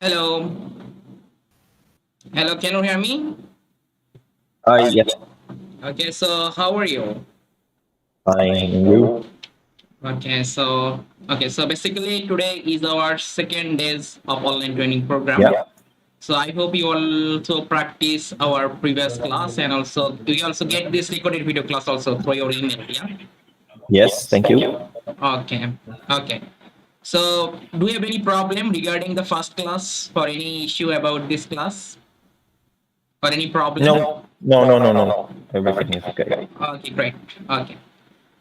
Hello. Hello, can you hear me? Yes, Okay, so how are you? fine. You? Okay, so basically today is our second days of online training program. Yeah. So I hope you also practice our previous class and also you also get this recorded video class also through your email, yeah? Yes, thank you. Okay. Okay. So do you have any problem regarding the first class or any issue about this class or any problem? No, no. Everything is okay. Okay, great. Okay.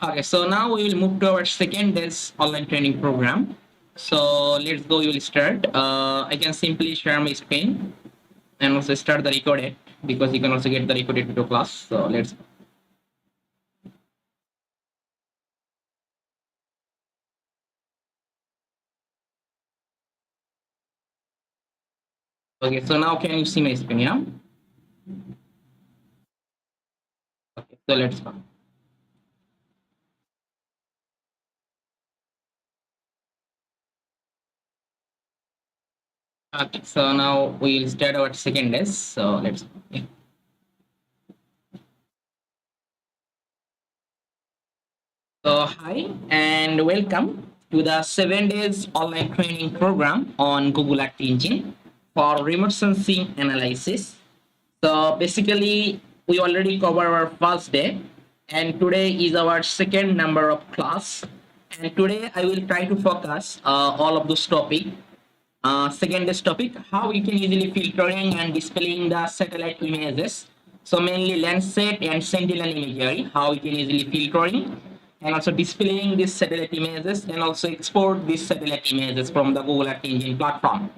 Okay, so now we will move to our second day's online training program. So let's go, we will start. I can simply share my screen and also start the recorded because you can also get the recorded video class. So let's okay, so now can you see my screen? Yeah. Okay, so let's go. Okay, so now we will start our second day. So let's go. Yeah. So hi and welcome to the 7 days online training program on Google Act Engine for remote sensing analysis. So basically, we already covered our first day, and today is our second number of class. And today I will try to focus all of those topic. Second day's topic: how you can easily filtering and displaying the satellite images. So mainly Landsat and Sentinel imagery. How you can easily filtering and also displaying these satellite images and also export these satellite images from the Google Earth Engine platform.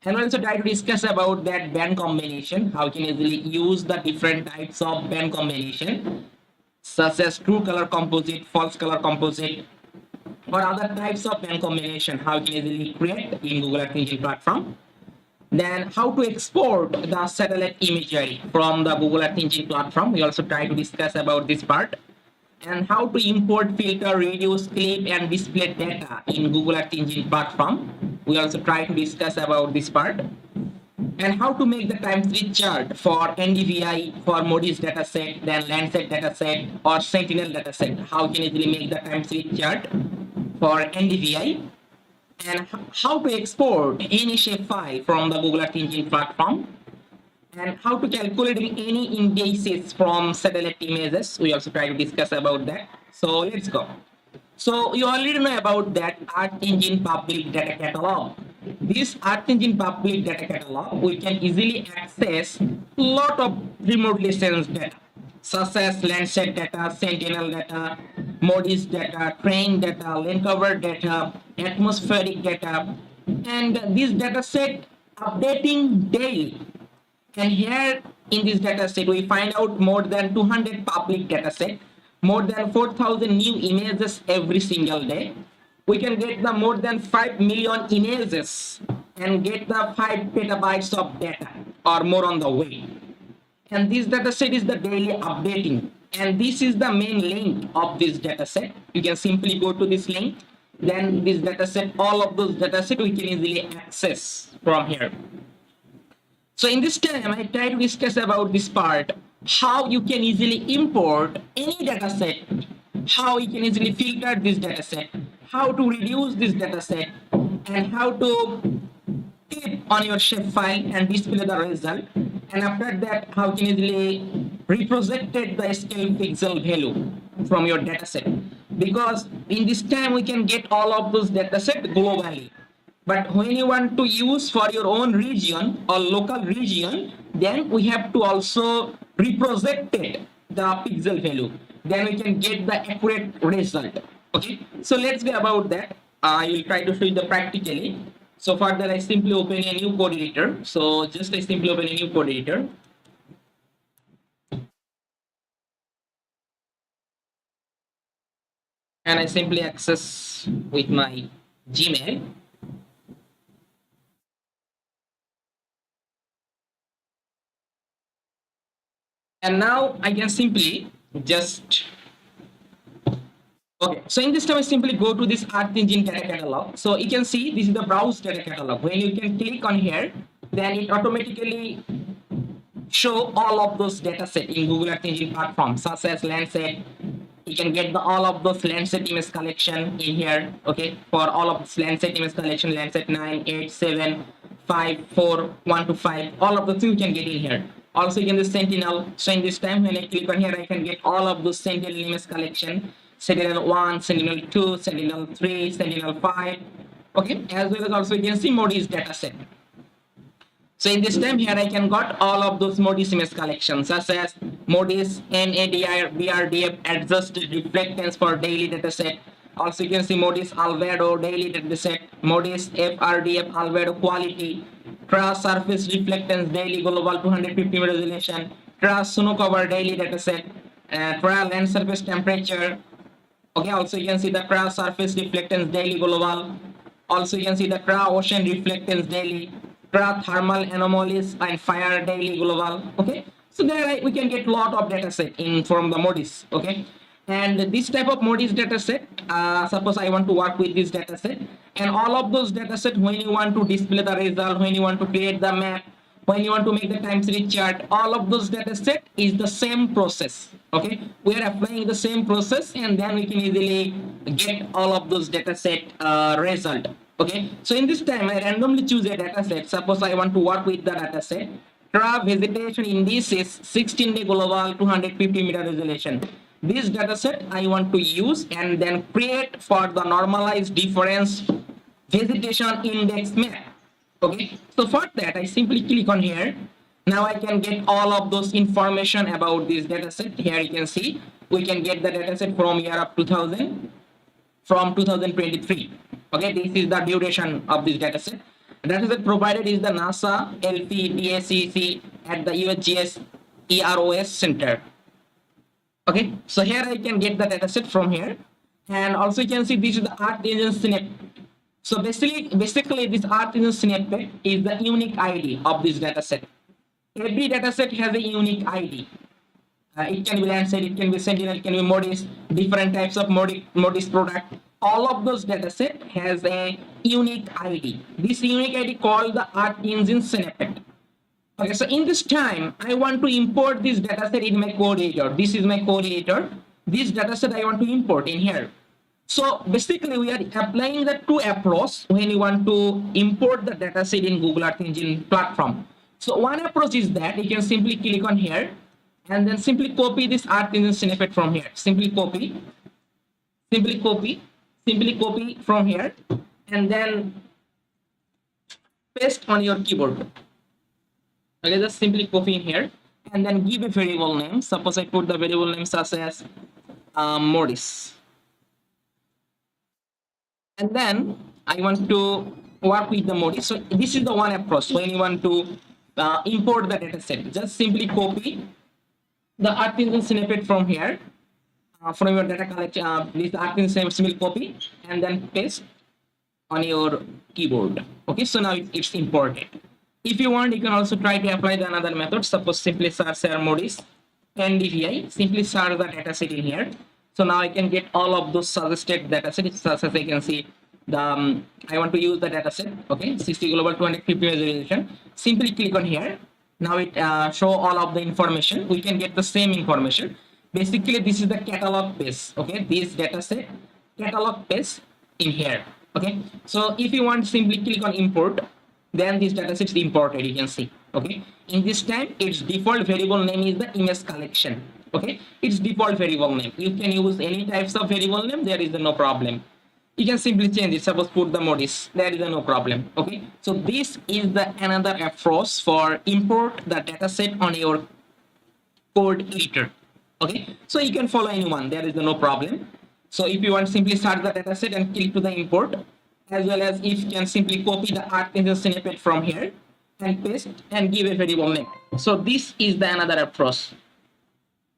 And we'll also try to discuss about that band combination, how you can easily use the different types of band combination, such as true color composite, false color composite, or other types of band combination, how you can easily create in Google Earth Engine platform. Then how to export the satellite imagery from the Google Earth Engine platform. We also try to discuss about this part. And how to import, filter, reduce, clip, and display data in Google Earth Engine platform. We also try to discuss about this part. And how to make the time series chart for NDVI, for Moody's dataset, then Landsat dataset, or Sentinel dataset. How can you easily make the time series chart for NDVI? And how to export any shapefile from the Google Earth Engine platform, and how to calculate any indices from satellite images. We also try to discuss about that. So let's go. So you already know about that Earth Engine Public Data Catalog. This Earth Engine Public Data Catalog, we can easily access lot of remotely sensed data, such as Landsat data, Sentinel data, Moody's data, train data, land cover data, atmospheric data, and this data set updating daily. And here in this data set, we find out more than 200 public data set, more than 4,000 new images every single day. We can get the more than 5 million images and get the 5 petabytes of data or more on the way. And this data set is the daily updating. And this is the main link of this data set. You can simply go to this link. Then this data set, all of those data set we can easily access from here. So in this time, I try to discuss about this part, how you can easily import any data set, how you can easily filter this data set, how to reduce this data set, and how to click on your shapefile and display the result. And after that, how can you easily represent the scale pixel value from your data set. Because in this time, we can get all of those data set globally. But when you want to use for your own region or local region, then we have to also represent it, the pixel value. Then we can get the accurate result. Okay, so let's go about that. I will try to show you the practically. So for that, I simply open a new code editor. So just I simply open a new code editor. And I simply access with my Gmail. And now I can simply just Okay, so in this time I simply go to this Earth Engine data catalog. So you can see this is the browse data catalog. When you can click on here, then it automatically show all of those data set in Google Earth Engine platform, such as Landsat. You can get all of those Landsat image collection in here. Okay, for all of this Landsat image collection, Landsat 9, 8, 7, 5, 4, 1 to 5, all of the things you can get in here. Also, you can do Sentinel. So in this time, when I click on here, I can get all of those Sentinel image collection. Sentinel 1, Sentinel 2, Sentinel 3, Sentinel 5. Okay, as well as also you can see Modi's data set. So in this time here, I can got all of those Modi's image collections, such as Modi's NADR, BRDF adjusted reflectance for daily dataset. Also, you can see Modi's albedo daily dataset, Modi's FRDF albedo quality, TRAS surface reflectance daily global 250 resolution, TRAS snow cover daily dataset, TRAS land surface temperature. Okay, also you can see the TRAS surface reflectance daily global. Also, you can see the TRAS ocean reflectance daily, TRAS thermal anomalies and fire daily global. Okay, so there we can get lot of data set in from the Modis. Okay, and this type of Modis data set, suppose I want to work with this data set, and all of those data set, when you want to display the result, when you want to create the map, when you want to make the time series chart, all of those data set is the same process. Okay, we are applying the same process, and then we can easily get all of those data set result. Okay, so in this time I randomly choose a data set. Suppose I want to work with the data set vegetation indices 16-day global 250 meter resolution. This data set I want to use and then create for the normalized difference vegetation index map. Okay, so for that I simply click on here. Now I can get all of those information about this data set. Here you can see we can get the data set from year of 2000, from 2023. Okay, this is the duration of this data set. Data set provided is the NASA LPDACC at the USGS EROS center. Okay, so here I can get the data set from here, and also you can see this is the Earth Engine snippet. So basically this Earth Engine snippet is the unique ID of this data set. Every data set has a unique ID. It can be Landsat, it can be Sentinel, it can be Modis, different types of Modis product. All of those data set has a unique ID. This unique ID called the Earth Engine snippet. Okay, so in this time, I want to import this data set in my code editor. This is my code editor. This data set I want to import in here. So basically, we are applying the two approach when you want to import the data set in Google Earth Engine platform. So one approach is that you can simply click on here and then simply copy this Earth Engine snippet from here. Simply copy from here and then paste on your keyboard. Okay, just simply copy in here and then give a variable name. Suppose I put the variable name such as Modis. And then I want to work with the Modis. So this is the one approach when you want to import the data set. Just simply copy the Earth Engine snippet from here, from your data collection, this Earth Engine snippet, simply copy and then paste on your keyboard. Okay, so now it's imported. If you want, you can also try to apply the another method. Suppose simply search here Modis NDVI, simply search the data set in here. So now I can get all of those suggested data sets. As I can see, the I want to use the data set. Okay, 60 global 250 resolution. Simply click on here. Now it show all of the information. We can get the same information. Basically, this is the catalog page. Okay, this data set catalog page in here. Okay, so if you want, simply click on import. Then this data set is imported. You can see. Okay, in this time, its default variable name is the image collection. Okay, its default variable name. You can use any types of variable name. There is no problem. You can simply change it. Suppose put the Modis. There is no problem. Okay, so this is the another approach for import the data set on your code editor. Okay, so you can follow anyone. There is no problem. So if you want, simply start the data set and click to the import, as well as if you can simply copy the Earth Engine snippet from here and paste and give a variable name. So this is the another approach.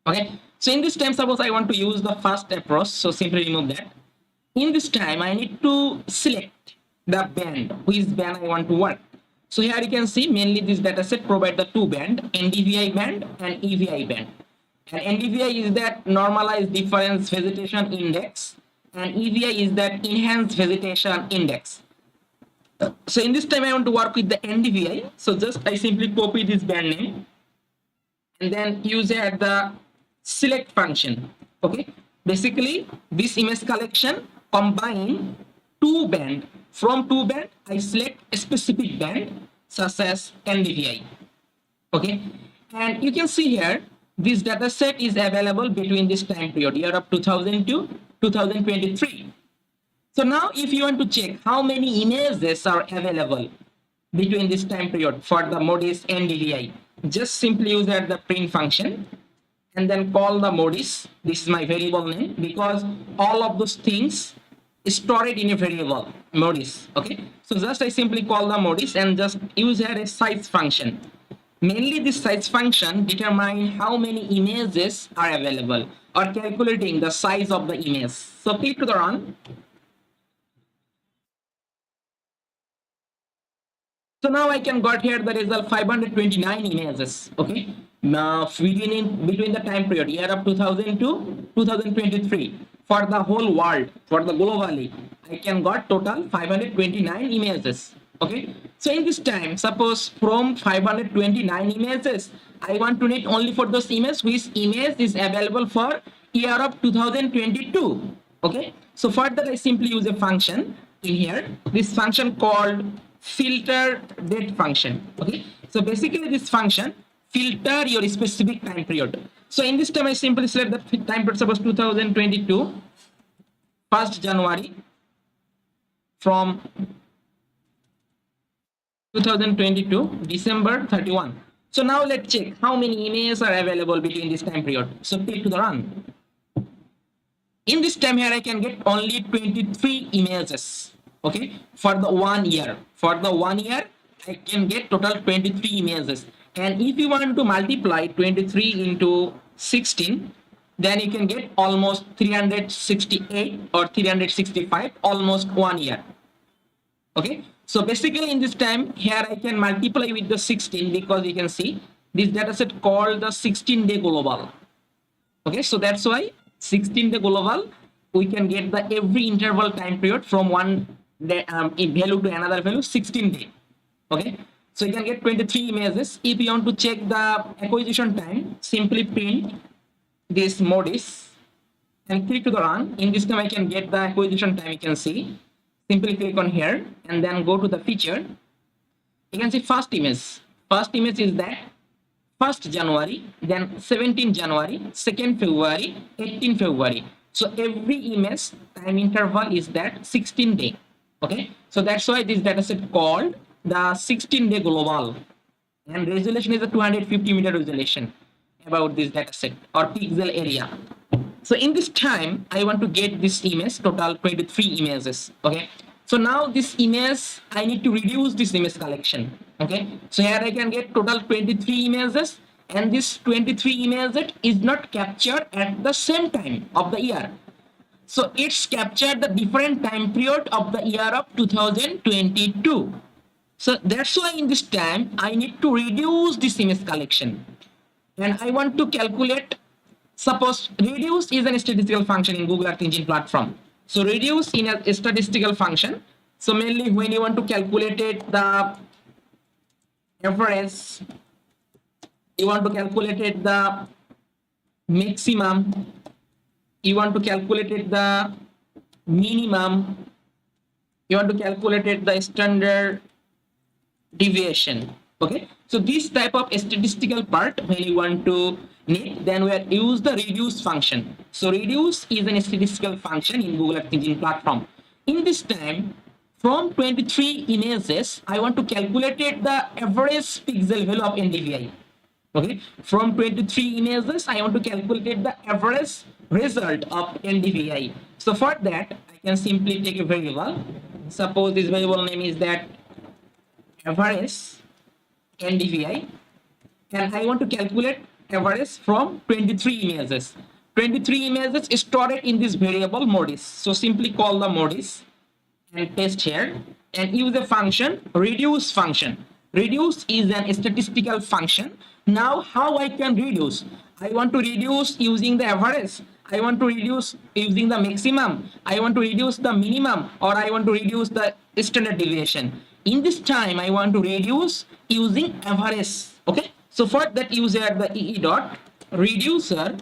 Okay, so in this time, suppose I want to use the first approach, so simply remove that. In this time, I need to select the band, which band I want to work. So here you can see mainly this dataset provide the two band, NDVI band and EVI band. And NDVI is that normalized difference vegetation index, and EVI is that enhanced vegetation index. So in this time I want to work with the NDVI. So just I simply copy this band name and then use it at the select function. Okay, basically this image collection combine two band. From two band I select a specific band such as NDVI. Okay, and you can see here this data set is available between this time period, year of 2000 to 2023. So now if you want to check how many images are available between this time period for the modis NDVI, just simply use the print function and then call the modis. This is my variable name because all of those things is stored in a variable modis. Okay, so just I simply call the modis and just use here a size function. Mainly this size function determine how many images are available or calculating the size of the image. So click to the run. So now I can got here the result 529 images. Okay, now between the time period year of 2000 to 2023 for the whole world, for the globally, I can got total 529 images. Okay, so in this time, suppose from 529 images, I want to need only for those images which image is available for year of 2022. Okay, so for that I simply use a function in here. This function called filter date function. Okay, so basically this function filter your specific time period. So in this time I simply select the time period, suppose 2022 1st January from 2022 December 31. So now let's check how many images are available between this time period. So click to the run. In this time here I can get only 23 images. Okay, for the 1 year. For the 1 year I can get total 23 images, and if you want to multiply 23 into 16, then you can get almost 368 or 365, almost 1 year. Okay, so basically in this time here I can multiply with the 16 because you can see this data set called the 16-day global. Okay, so that's why 16-day global we can get the every interval time period from one value to another value 16 day. Okay, so you can get 23 images. If you want to check the acquisition time, simply print this modis and click to the run. In this time I can get the acquisition time. You can see, simply click on here and then go to the feature. You can see first image is that 1st January, then 17th January, 2nd February, 18th February. So every image time interval is that 16 day. Okay, so that's why this data set called the 16-day global, and resolution is a 250 meter resolution about this data set or pixel area. So in this time I want to get this image total 23 images. Okay, so now this image I need to reduce this image collection. Okay, so here I can get total 23 images, and this 23 images is not captured at the same time of the year. So it's captured the different time period of the year of 2022. So that's why in this time I need to reduce this image collection, and I want to calculate. Suppose reduce is a statistical function in Google Earth Engine platform. So reduce in a statistical function. So mainly when you want to calculate it, the average, you want to calculate it the maximum, you want to calculate it the minimum, you want to calculate it the standard deviation. Okay, so this type of statistical part when you want to need, then we use the reduce function. So reduce is a statistical function in Google Earth Engine platform. In this time, from 23 images I want to calculate it the average pixel value of NDVI. Okay, from 23 images I want to calculate the average result of NDVI. So for that I can simply take a variable. Suppose this variable name is that average NDVI, and I want to calculate average from 23 images. 23 images is stored in this variable modis. So simply call the modis and paste here and use the function reduce function. Reduce is an statistical function. Now how I can reduce? I want to reduce using the average. I want to reduce using the maximum, I want to reduce the minimum, or I want to reduce the standard deviation. In this time, I want to reduce using average. Okay. So for that, use here the EE dot reducer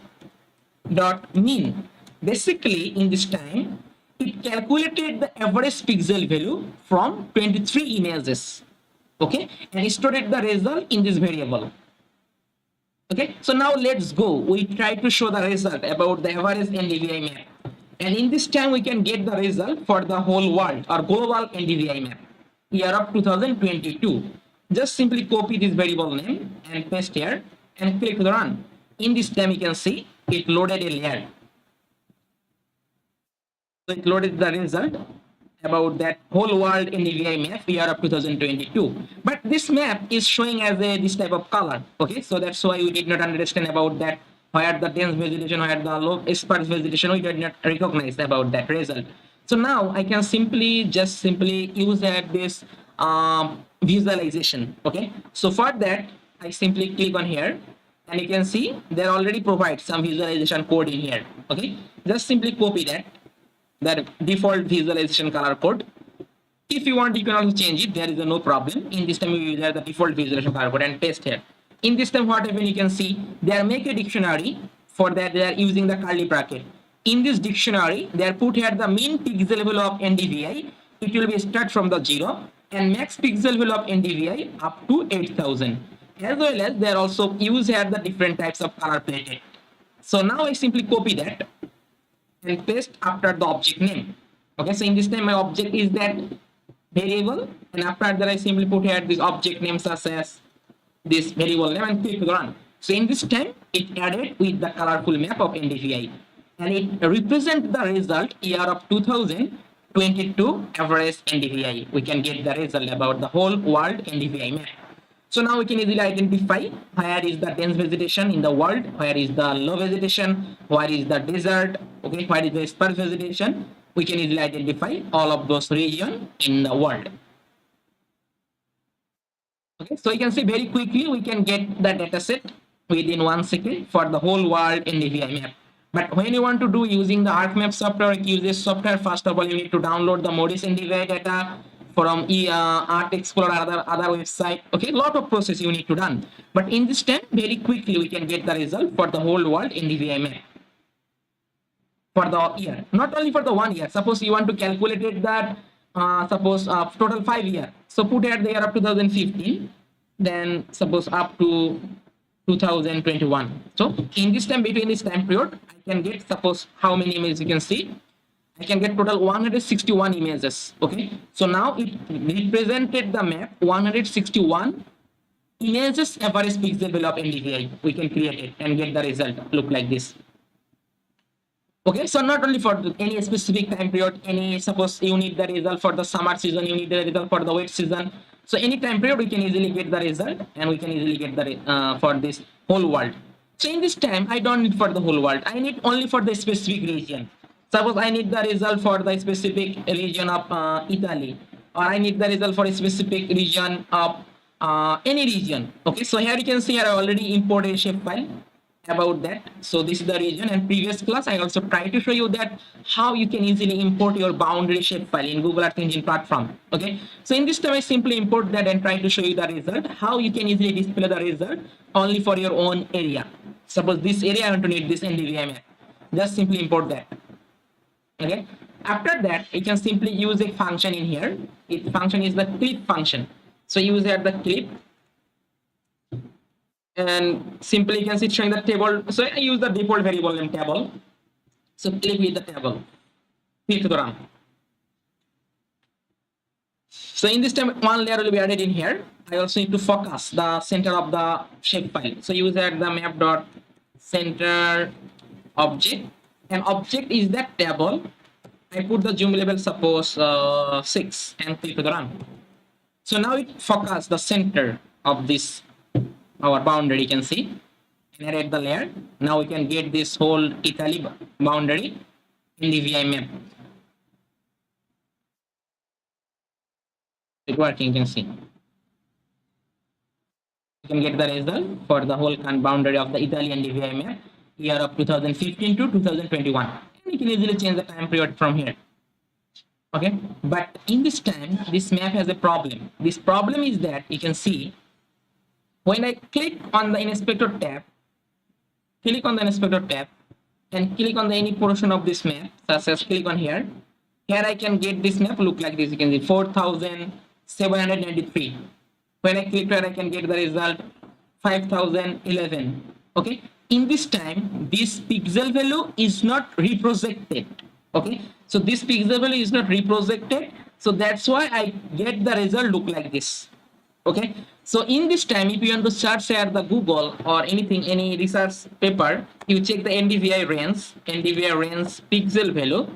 dot mean. Basically, in this time, it calculated the average pixel value from 23 images. Okay, and stored the result in this variable. Okay, so now let's go. We try to show the result about the average NDVI map. And in this time, we can get the result for the whole world or global NDVI map, year of 2022. Just simply copy this variable name and paste here and click the run. In this time, you can see it loaded a layer. So it loaded the result about that whole world NDVI map year of 2022. But this map is showing as a this type of color. Okay, so that's why we did not understand about that. Where the dense vegetation, where the low sparse vegetation, we did not recognize about that result. So now I can simply use that this visualization. Okay, so for that I simply click on here, and you can see they already provide some visualization code in here. Okay, just simply copy that default visualization color code. If you want, you can also change it. There is no problem. In this time, we use the default visualization color code and paste here. In this time, what happens, you can see they are make a dictionary. For that, they are using the curly bracket. In this dictionary, they are put here the mean pixel value of NDVI. It will be start from the 0 and max pixel value of NDVI up to 8,000. As well as they are also use here the different types of color plated. So now I simply copy that and paste after the object name. Okay, so in this time my object is that variable, and after that I simply put here this object name such as this variable name and click run. So in this time it added with the colorful map of NDVI, and it represents the result year of 2022 average NDVI. We can get the result about the whole world NDVI map. So now we can easily identify where is the dense vegetation in the world, where is the low vegetation, where is the desert, okay, where is the sparse vegetation. We can easily identify all of those regions in the world. Okay, so you can see very quickly we can get the data set within 1 second for the whole world NDVI map. But when you want to do using the ArcMap software, QGIS software, first of all you need to download the Modis NDVI data from Art Explorer or other website. Okay, lot of process you need to done. But in this time, very quickly we can get the result for the whole world NDVI map for the year. Not only for the 1 year. Suppose you want to calculate it that suppose total 5 year. So put here the year of 2015, then suppose up to 2021. So in this time, between this time period, I can get suppose how many images you can see. I can get total 161 images. Okay, so now it represented the map 161 images average pixel value of NDVI. We can create it and get the result look like this. Okay, so not only for any specific time period, any suppose you need the result for the summer season, you need the result for the wet season. So any time period we can easily get the result, and we can easily get the for this whole world. So in this time I don't need for the whole world. I need only for the specific region. Suppose I need the result for the specific region of Italy, or I need the result for a specific region of any region. Okay, so here you can see I already imported a shape file about that. So this is the region, and previous class I also tried to show you that how you can easily import your boundary shape file in Google Earth Engine platform. Okay, so in this time I simply import that and try to show you the result, how you can easily display the result only for your own area. Suppose this area I want to need this NDVI map, just simply import that. Okay, after that you can simply use a function in here. Its function is the clip function. So use here the clip, and simply you can see showing the table. So I use the default variable name table. So click with the table, click to run. So in this time one layer will be added in here. I also need to focus the center of the shape file. So use here the map dot center object, and object is that table. I put the zoom level suppose 6 and click to the run. So now it focus the center of this our boundary, you can see, and add the layer. Now we can get this whole Italy boundary in the VI map. It's working, you can see. You can get the result for the whole boundary of the Italian DVI map year of 2015 to 2021. And you can easily change the time period from here. Okay, but in this time, this map has a problem. This problem is that you can see when I click on the inspector tab, and click on the any portion of this map, such as click on here. Here I can get this map look like this. You can see 4,793. When I click here, I can get the result 5,011. Okay. In this time, this pixel value is not reprojected. Okay. So this pixel value is not reprojected. So that's why I get the result look like this. Okay. So in this time, if you want to search here the Google or anything, any research paper, you check the NDVI range pixel value.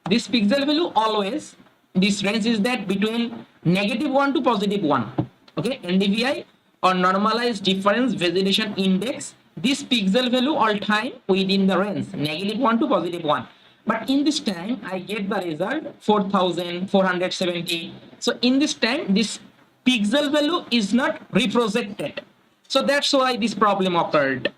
This pixel value always, this range is that between -1 to +1. Okay, NDVI or normalized difference vegetation index. This pixel value all time within the range -1 to +1. But in this time, I get the result 4,470. So in this time, this pixel value is not reprojected. So that's why this problem occurred.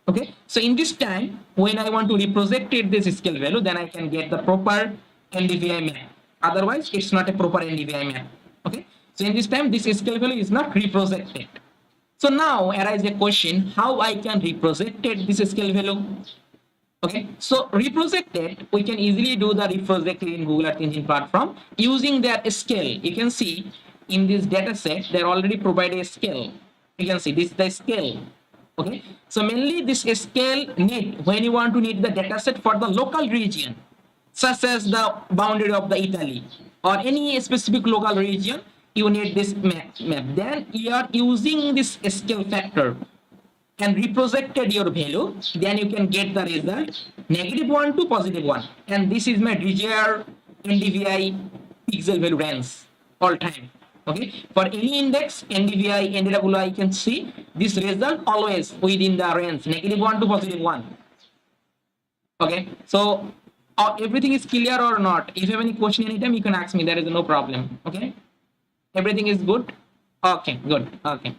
Okay, so in this time, when I want to reproject this scale value, then I can get the proper NDVI map. Otherwise, it's not a proper NDVI map. Okay, so in this time, this scale value is not reprojected. So now arises a question, how I can reproject this scale value? Okay, so reprojected, we can easily do the reprojected in Google Earth Engine platform using their scale. You can see in this data set, they already provide a scale. You can see this is the scale. Okay, so mainly this scale need when you want to need the data set for the local region, such as the boundary of the Italy or any specific local region, you need this map. Then you are using this scale factor and reprojected your value, then you can get the result -1 to +1. And this is my desired NDVI pixel value range all time. Okay, for any index, NDVI, NDWI, you can see this result always within the range -1 to +1. Okay, so everything is clear or not? If you have any question anytime, you can ask me. There is no problem. Okay, everything is good. Okay, good. Okay.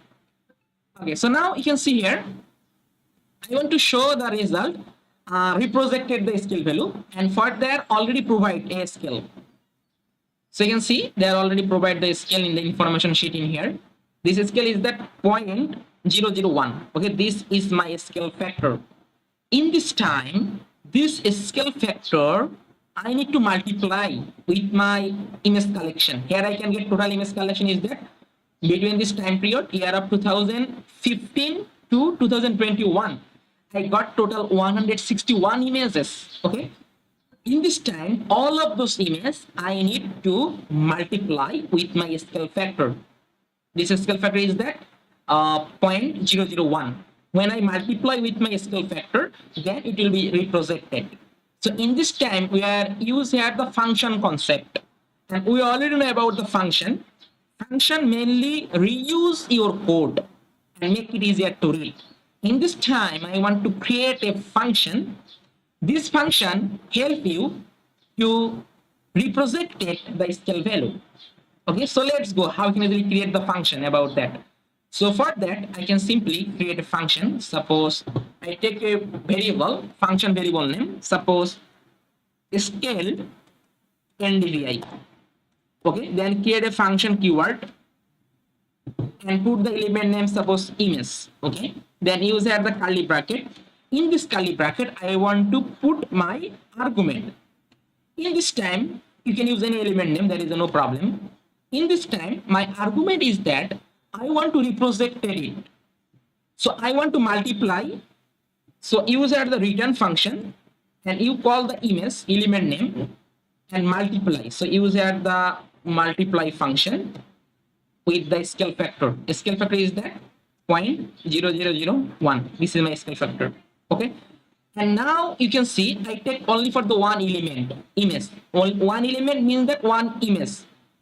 Okay, so now you can see here, I want to show the result, reprojected the scale value, and for that already provide a scale. So you can see they already provide the scale in the information sheet in here. This scale is that 0.001. Okay, this is my scale factor. In this time, this scale factor, I need to multiply with my image collection. Here I can get total image collection is that between this time period, year of 2015 to 2021, I got total 161 images. Okay. In this time, all of those images I need to multiply with my scale factor. This scale factor is that 0.001. When I multiply with my scale factor, then it will be reprojected. So in this time, we are use here the function concept, and we already know about the function. Function mainly reuse your code and make it easier to read. In this time, I want to create a function. This function help you to reproject the scale value. Okay, so let's go. How can I create the function about that? So for that, I can simply create a function. Suppose I take a variable, function variable name. Suppose scale NDVI. Okay, then create a function keyword and put the element name, suppose image. Okay, then use here the curly bracket. In this curly bracket, I want to put my argument. In this time, you can use any element name, there is no problem. In this time, my argument is that I want to reproject it. So I want to multiply. So use here the return function and you call the image element name and multiply. So use here the multiply function with the scale factor. The scale factor is that 0.0001. This is my scale factor. Okay. And now you can see I take only for the one element, image. One element means that one image.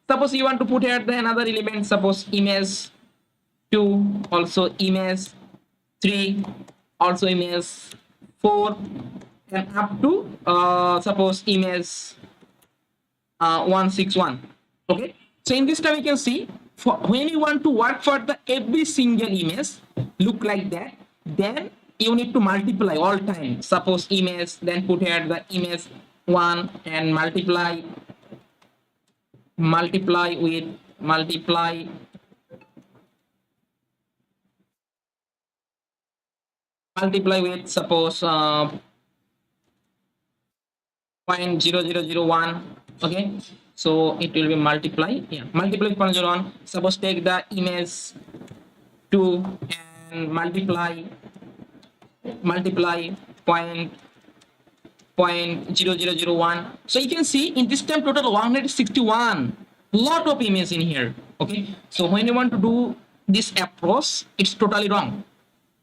Suppose you want to put here the another element, suppose image 2, also image 3, also image 4, and up to suppose image 161. Okay, so in this time you can see for when you want to work for the every single image look like that, then you need to multiply all time. Suppose image, then put here the image 1 and multiply with suppose 0.0001. Okay, so it will be multiply, yeah, multiply with 0.01. Suppose take the image 2 and multiply point 0001. So you can see in this time total 161 lot of images in here. Okay, so when you want to do this approach, it's totally wrong.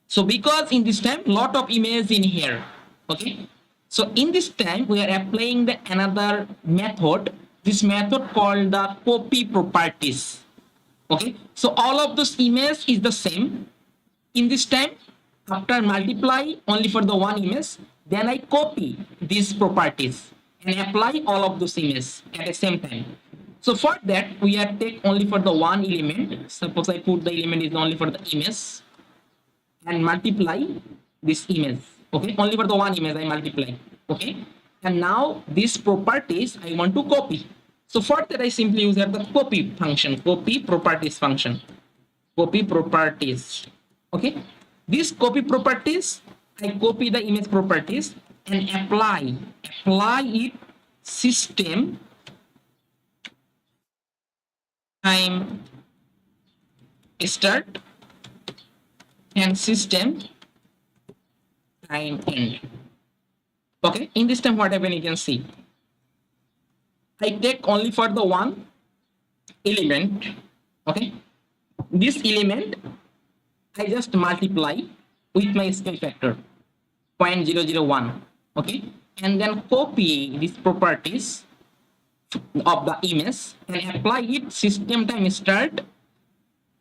So because in this time lot of images in here. Okay, so in this time we are applying the another method, this method called the copy properties. Okay, so all of those images is the same. In this time, after multiply only for the one image, then I copy these properties and apply all of those images at the same time. So for that, we are take only for the one element. Suppose I put the element is only for the image and multiply this image. Okay, only for the one image I multiply. Okay, and now these properties I want to copy. So for that, I simply use the copy function, copy properties function, copy properties. Okay, these copy properties, I copy the image properties and apply it system time start and system time end. Okay, in this time what happened you can see. I take only for the one element. Okay, this element I just multiply with my scale factor 0.001. Okay, and then copy these properties of the image and apply it system time start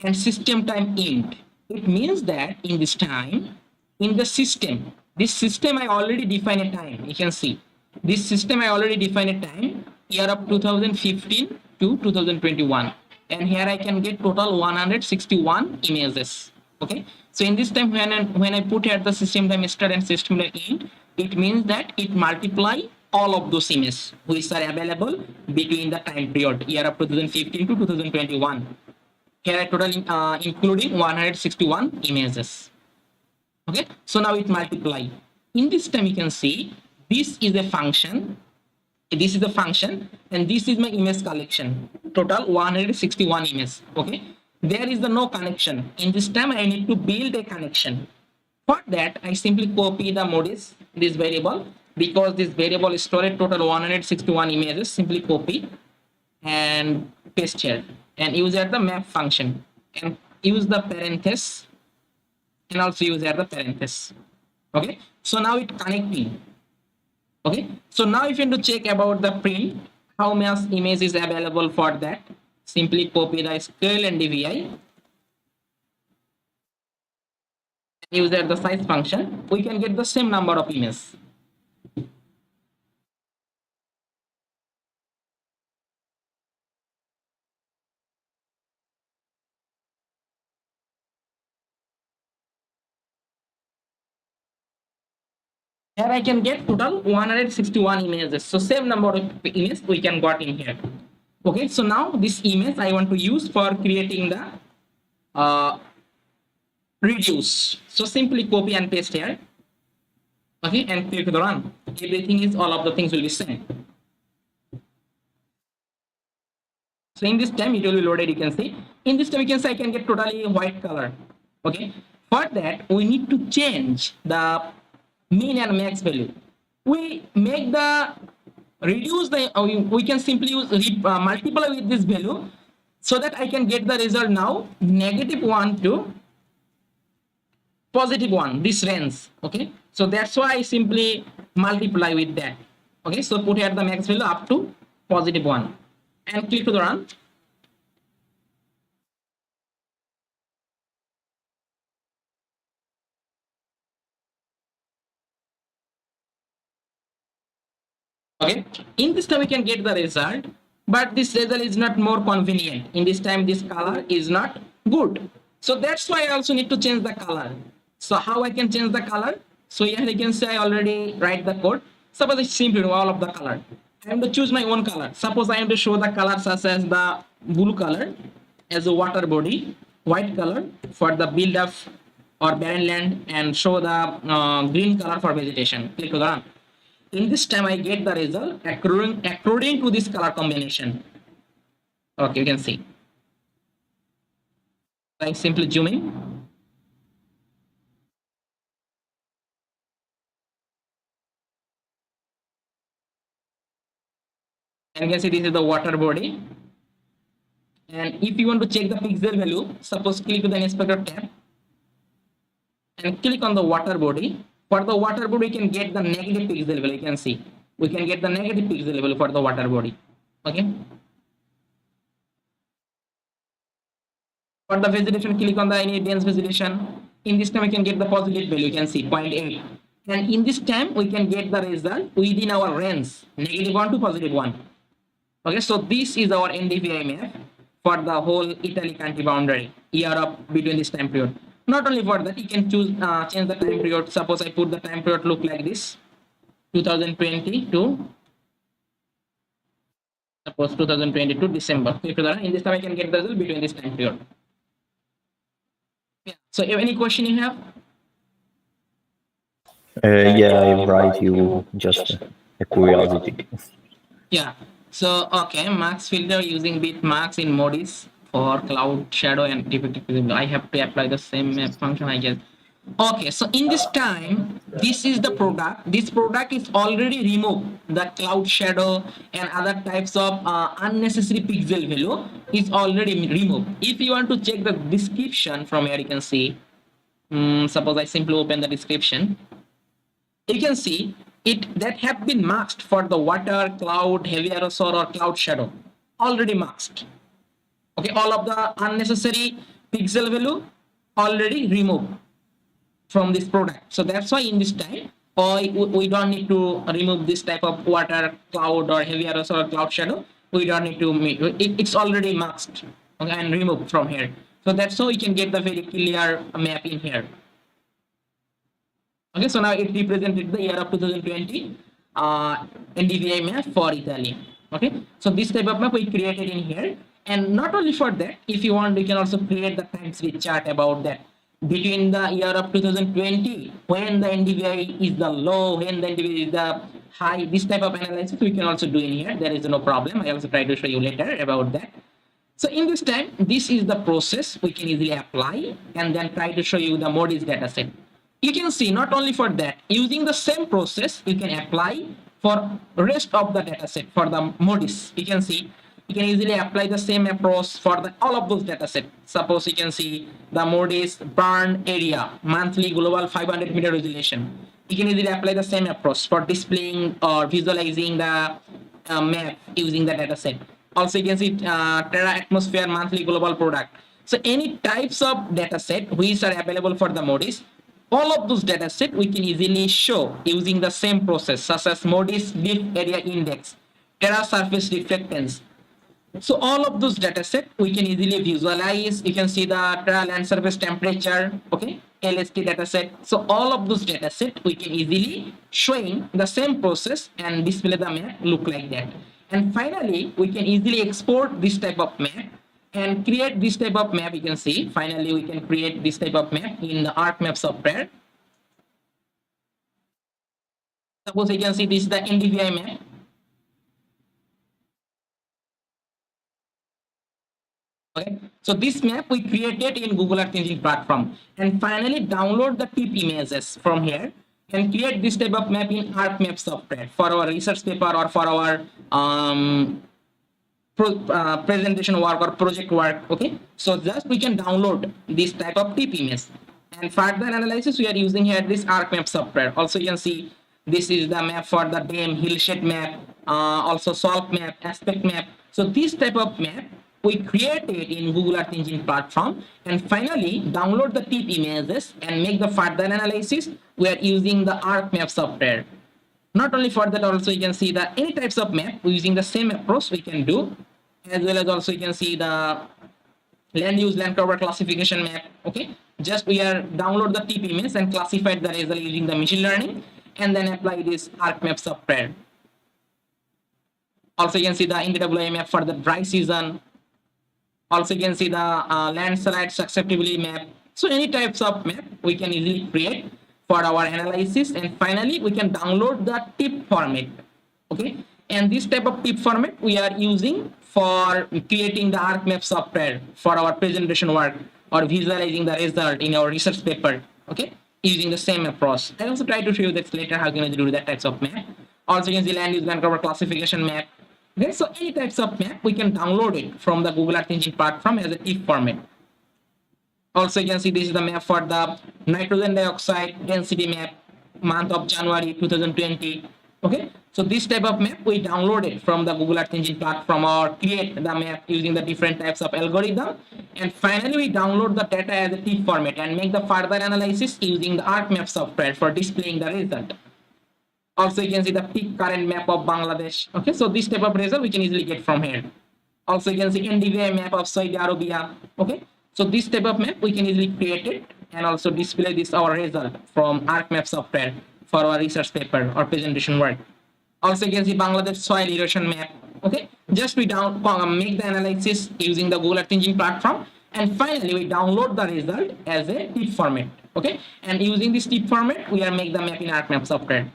and system time end. It means that in this time, in the system, this system I already define a time. You can see this system I already define a time, year of 2015 to 2021, and here I can get total 161 images. Okay, so in this time when I put here the system time start and system time end, it means that it multiply all of those images which are available between the time period year of 2015 to 2021. Here I total including 161 images. Okay, so now it multiply. In this time you can see this is a function, this is the function, and this is my image collection, total 161 images. Okay, there is the no connection. In this time I need to build a connection. For that I simply copy the modis, this variable, because this variable is stored total 161 images. Simply copy and paste here and use at the map function and use the parenthesis and also use at the parenthesis. Okay, so now it connecting. Okay, so now if you want to check about the print, how much image is available for that, simply copy the scale and dvi, use at the size function, we can get the same number of images. Here I can get total 161 images. So same number of images we can got in here. Okay, so now this image I want to use for creating the reduce. So simply copy and paste here. Okay, and click the run. Everything is, all of the things will be same. So in this time it will be loaded, you can see. In this time you can see I can get totally white color. Okay, for that we need to change the mean and max value. We make the reduce the we can simply use multiply with this value so that I can get the result now -1 to +1, this range. Okay, so that's why I simply multiply with that. Okay, so put here the max value up to +1 and click to the run. Okay, in this time we can get the result, but this result is not more convenient. In this time this color is not good, so that's why I also need to change the color. So how I can change the color? So here you can say I already write the code. Suppose I simply remove all of the color. I am to choose my own color. Suppose I am to show the color such as the blue color as a water body, white color for the build up or barren land, and show the green color for vegetation. Click on. In this time I get the result according to this color combination. Okay, you can see. I simply zoom in. And you can see this is the water body. And if you want to check the pixel value, suppose click the inspector tab and click on the water body. For the water body, we can get the negative pixel value. You can see we can get the negative pixel value for the water body. Okay. For the vegetation, click on the any dense vegetation. In this time, we can get the positive value. You can see 0.8. And in this time, we can get the result within our range, -1 to +1. Okay, so this is our NDVI map for the whole Italy country boundary, year up between this time period. Not only for that, you can choose change the time period. Suppose I put the time period look like this, 2020 to suppose 2022 December. In this time, I can get the result between this time period. Yeah. So, any question you have? Yeah, I write you just a curiosity. Yeah. So, okay, max filter using bit max in modis for cloud shadow and defective visibility. I have to apply the same function, I guess. Okay, so in this time, this is the product. This product is already removed. The cloud shadow and other types of unnecessary pixel value is already removed. If you want to check the description from here, you can see. Suppose I simply open the description. You can see it that have been masked for the water, cloud, heavy aerosol, or cloud shadow. Already masked. Okay, all of the unnecessary pixel value already removed from this product. So that's why in this time, we don't need to remove this type of water, cloud, or heavy aerosol or cloud shadow. We don't need to it's already masked, okay, and removed from here. So that's how we can get the very clear map in here. Okay, so now it represented the year of 2020 NDVI map for Italy. Okay, so this type of map we created in here. And not only for that, if you want, you can also create the time series chart about that. Between the year of 2020, when the NDVI is the low, when the NDVI is the high, this type of analysis we can also do in here. There is no problem. I also try to show you later about that. So in this time, this is the process we can easily apply and then try to show you the modis dataset. You can see not only for that, using the same process, you can apply for rest of the dataset for the modis. You can see you can easily apply the same approach for all of those dataset. Suppose you can see the modis burn area, monthly global 500 meter resolution. You can easily apply the same approach for displaying or visualizing the map using the dataset. Also, you can see Terra atmosphere monthly global product. So any types of dataset which are available for the modis, all of those dataset we can easily show using the same process, such as modis leaf area index, Terra surface reflectance. So all of those dataset we can easily visualize. You can see the Terra land surface temperature, okay, LST dataset. So all of those dataset we can easily showing the same process and display the map look like that. And finally, we can easily export this type of map and create this type of map. You can see finally we can create this type of map in the ArcMap software. Suppose you can see this is the NDVI map. Okay, so this map we created in Google Earth Engine platform, and finally download the tip images from here and create this type of map in ArcMap software for our research paper or for our presentation work or project work. Okay, so just we can download this type of tip image, and further analysis we are using here this ArcMap software. Also you can see this is the map for the dam hillshade map, also salt map, aspect map. So this type of map we created in Google Earth Engine platform, and finally download the tip images and make the further analysis. We are using the ArcMap software. Not only for that, also you can see the any types of map using the same approach we can do, as well as also you can see the land use land cover classification map. Okay, Just we are download the tip image and classify the result using the machine learning, and then apply this ArcMap software. Also, you can see the NDWA map for the dry season. Also, you can see the landslide susceptibility map. So any types of map we can easily create for our analysis, and finally we can download the tip format. Okay, and this type of tip format we are using for creating the ArcMap software for our presentation work or visualizing the result in our research paper. Okay, using the same approach. I also try to show you that later how can I do that types of map. Also, you can see land use land cover classification map. Okay, so any types of map we can download it from the Google Earth Engine platform as a TIFF format. Also, you can see this is the map for the nitrogen dioxide density map, month of January 2020. Okay, so this type of map we download it from the Google Earth Engine platform or create the map using the different types of algorithm, and finally we download the data as a TIFF format and make the further analysis using the ArcMap software for displaying the result. Also, you can see the peak current map of Bangladesh. Okay, so this type of result we can easily get from here. Also, you can see NDVI map of Saudi Arabia. Okay, so this type of map we can easily create it and also display this our result from ArcMap software for our research paper or presentation work. Also, you can see Bangladesh soil erosion map. Okay, just we make the analysis using the Google Earth Engine platform, and finally we download the result as a TIFF format. Okay, and using this TIFF format we are make the map in ArcMap software.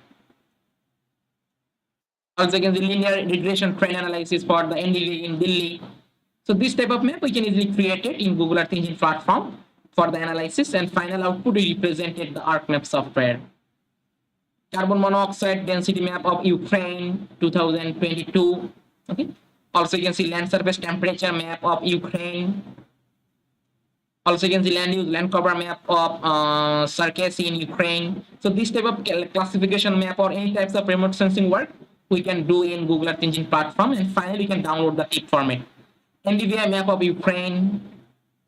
Also, you can see linear regression trend analysis for the NDV in Delhi. So this type of map we can easily create it in Google Earth Engine platform for the analysis, and final output we represented the ArcMap software. Carbon monoxide density map of Ukraine 2022. Okay. Also, you can see land surface temperature map of Ukraine. Also, you can see land use land cover map of Circassian in Ukraine. So this type of classification map or any types of remote sensing work we can do in Google Earth Engine platform, and finally we can download the TIFF format. NDVI map of Ukraine.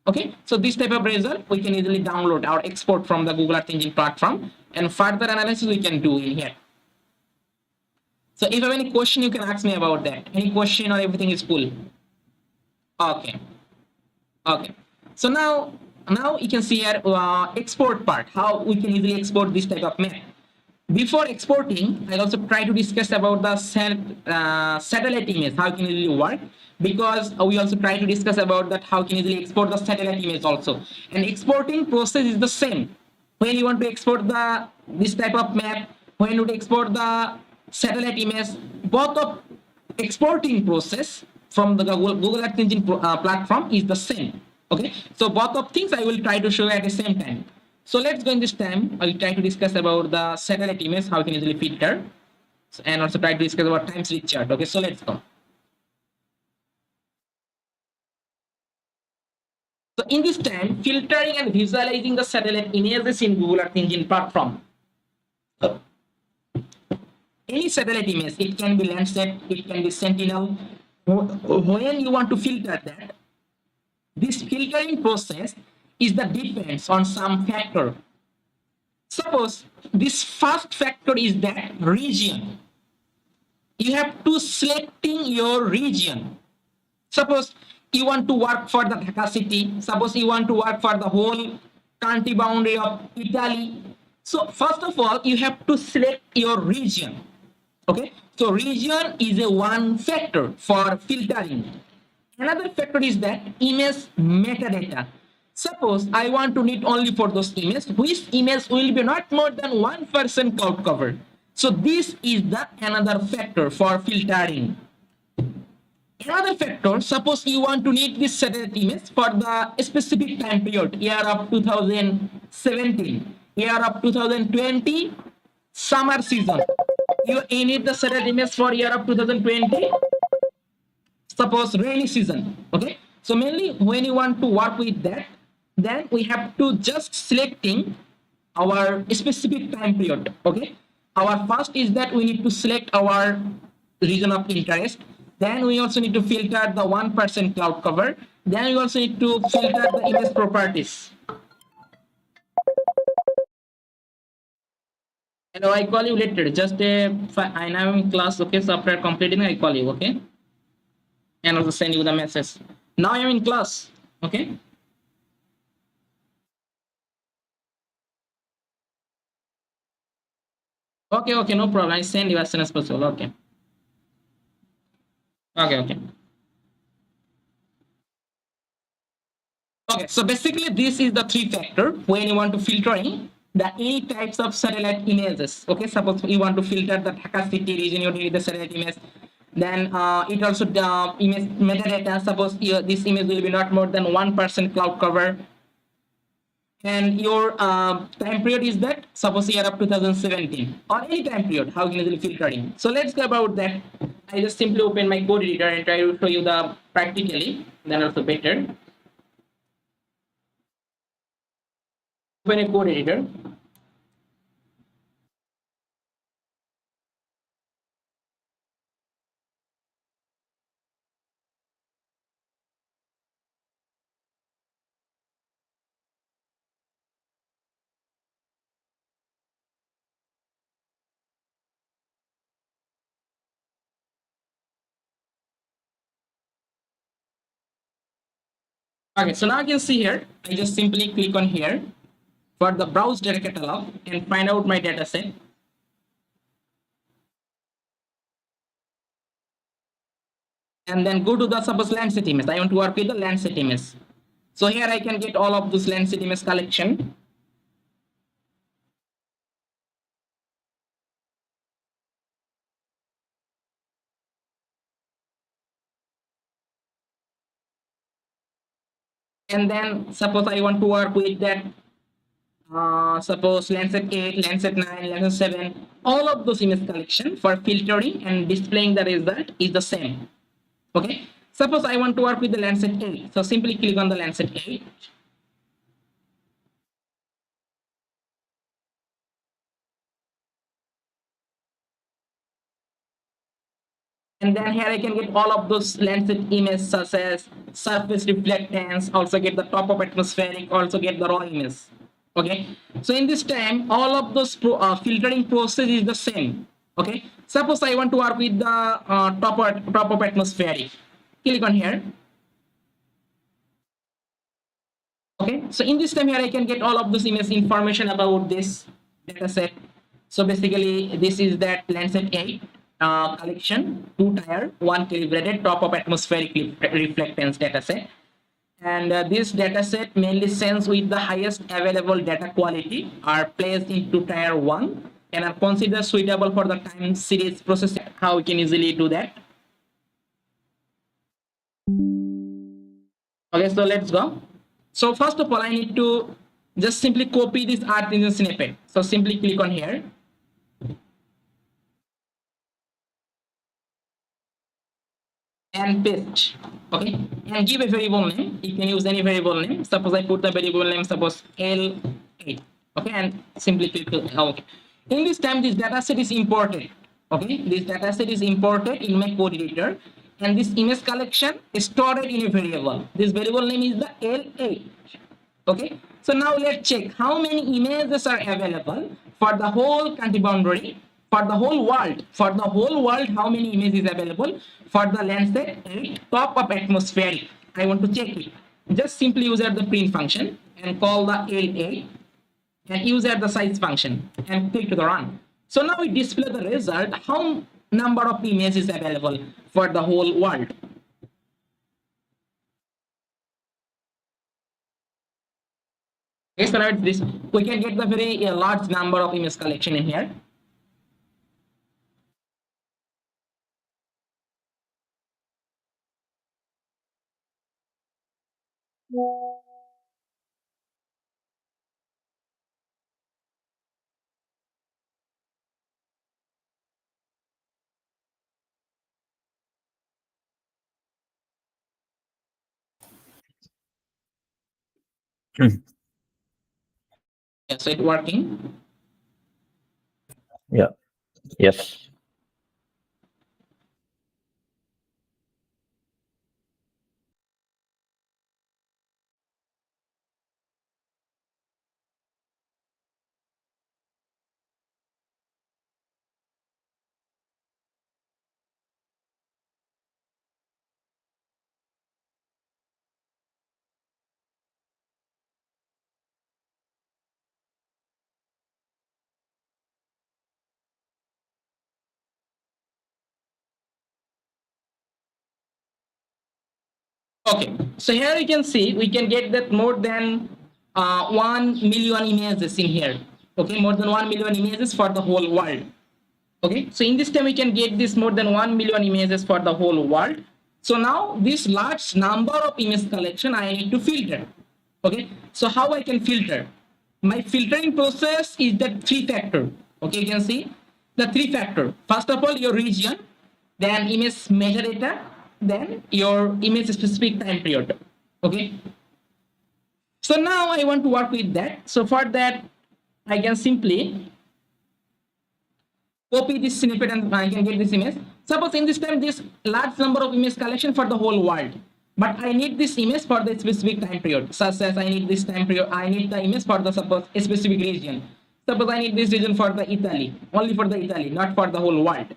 Okay, so this type of result we can easily download or export from the Google Earth Engine platform, and further analysis we can do in here. So if you have any question, you can ask me about that. Any question or everything is cool? Okay. Okay. So now you can see here export part, how we can easily export this type of map. Before exporting, I also try to discuss about the satellite image, how it can easily work, because we also try to discuss about that how can easily export the satellite image also. And exporting process is the same. When you want to export this type of map, when you export the satellite image, both of exporting process from the Google Earth Engine platform is the same. Okay, so both of things I will try to show at the same time. So let's go in this time. I'll try to discuss about the satellite image, how you can easily filter, and also try to discuss about time series chart. Okay, so let's go. So in this time, filtering and visualizing the satellite images in Google Earth Engine platform. Any satellite image, it can be Landsat, it can be Sentinel. When you want to filter that, this filtering process is the depends on some factor. Suppose this first factor is that region. You have to selecting your region. Suppose you want to work for the Dhaka city. Suppose you want to work for the whole country boundary of Italy. So first of all, you have to select your region. Okay. So region is a one factor for filtering. Another factor is that image metadata. Suppose I want to need only for those images, which image will be not more than 1% cloud cover. So this is the another factor for filtering. Another factor, suppose you want to need this satellite image for the specific time period, year of 2017, year of 2020, summer season. You need the satellite image for year of 2020, suppose rainy season. Okay, so mainly when you want to work with that, then we have to just selecting our specific time period. Okay, our first is that we need to select our region of interest. Then we also need to filter the 1% cloud cover. Then we also need to filter the image properties. Hello, I call you later. Just I am in class. Okay, so after completing, I call you. Okay, and also send you the message. Now I am in class. Okay. Okay, okay, no problem. I send you as soon as possible. Okay, okay, okay. Okay, so basically this is the three factor when you want to filtering the any types of satellite images. Okay, suppose you want to filter the Dhaka city region, you need the satellite image. Then it also image metadata. Suppose this image will be not more than 1% cloud cover, and your time period is that suppose year of 2017 or any time period. How can you do filtering? So let's go about that. I just simply open my code editor and try to show you the practically. Then also better. Open a code editor. Okay, so now you can see here, I just simply click on here for the browse data catalog and find out my data set. And then go to the suppose Lancet image. I want to work with the Lancet image. So here I can get all of this Lancet image collection. And then suppose I want to work with that, suppose Lancet 8, Lancet 9, Lancet 7, all of those image collection for filtering and displaying the result is the same. Okay. Suppose I want to work with the Lancet 8. So simply click on the Lancet 8. And then here I can get all of those Lancet images such as surface reflectance, also get the top of atmospheric, also get the raw image. Okay. So in this time, all of those filtering process is the same. Okay. Suppose I want to work with the top of atmospheric. Click on here. Okay, so in this time here I can get all of this image information about this data set. So basically this is that Lancet 8 collection, 2 tier, 1 calibrated top of atmospheric reflectance data set. And this data set mainly sends with the highest available data quality are placed into tier 1 and are considered suitable for the time series processing. How we can easily do that? Okay, so let's go. So first of all, I need to just simply copy this art engine snippet. So simply click on here and paste. Okay, and give a variable name. You can use any variable name. Suppose I put the variable name, suppose L8. Okay, and simply click. Okay. In this time, this data set is imported. Okay, this data set is imported in my code editor, and this image collection is stored in a variable. This variable name is the L8. Okay, so now let's check how many images are available for the whole country boundary, for the whole world. For the whole world, how many images available for the Landsat 8 top of atmospheric? I want to check it. Just simply use the print function and call the L8 and use the size function and click to the run. So now we display the result, how number of images available for the whole world. Okay, so now it's this, we can get the very large number of image collection in here. Hmm. Yeah, so it's working. Yeah. Yes. Okay, so here you can see we can get that more than 1 million images in here. Okay, more than 1 million images for the whole world. Okay, so in this time we can get this more than 1 million images for the whole world. So now this large number of image collection I need to filter. Okay, so how I can filter? My filtering process is the three factor. Okay, you can see the three factor. First of all, your region, then image metadata, then your image specific time period. Okay, so now I want to work with that. So for that, I can simply copy this snippet and I can get this image. Suppose in this time this large number of image collection for the whole world, but I need this image for the specific time period. Such as I need this time period, I need the image for the suppose a specific region. Suppose I need this region for the Italy, only for the Italy, not for the whole world.